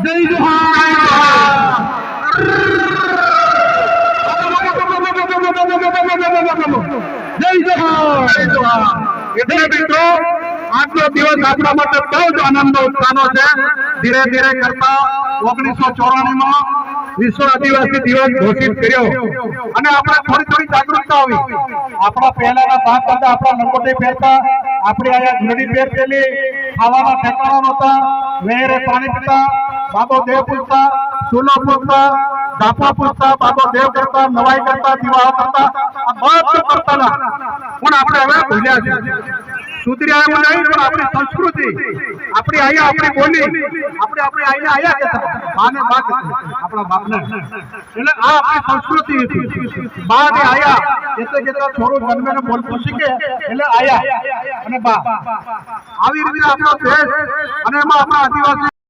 જય જોહાર એટલે મિત્રો આજનો દિવસ આપણા માટે બહુ જ આનંદનો ઉત્સાહનો છે. ધીરે ધીરે કરતા 1994 માં વિશ્વ આદિવાસી દિવસ ઘોષિત કર્યો અને આપણે થોડી જાગૃતતા આવી. આપણા પહેલાના ભાગ કરતા આપણા લંગોટી પહેરતા, આપણી અહીંયા ઘૂંટડી પહેરતેલી, ખાવાના ઠેકાણા નહોતા, વહેરે પાણી પીતા, બાબો દેવ પૂજતા, ચૂલો પૂજતા, ધાપા પૂજતા, બાબો દેવ કરતા, નવાઈ કરતા, દિવાળો કરતા, આ બધું કરતા ના. પણ આપણે હવે ભૂલ્યા છે. સુધરી આવ્યું નહીં, પણ આપણી સંસ્કૃતિ, આપણી આયા, આપણી બોલી, આપણે આઈને આયા કહેતા, બાને બા આપણા બાપને. એટલે આ આપણી સંસ્કૃતિ હતી. બા ને આયા એટલે થોડું જન્મે ને બોલતું શીખે એટલે આયા અને બા. આવી રીતે આપણો દેશ અને એમાં આપણા આદિવાસી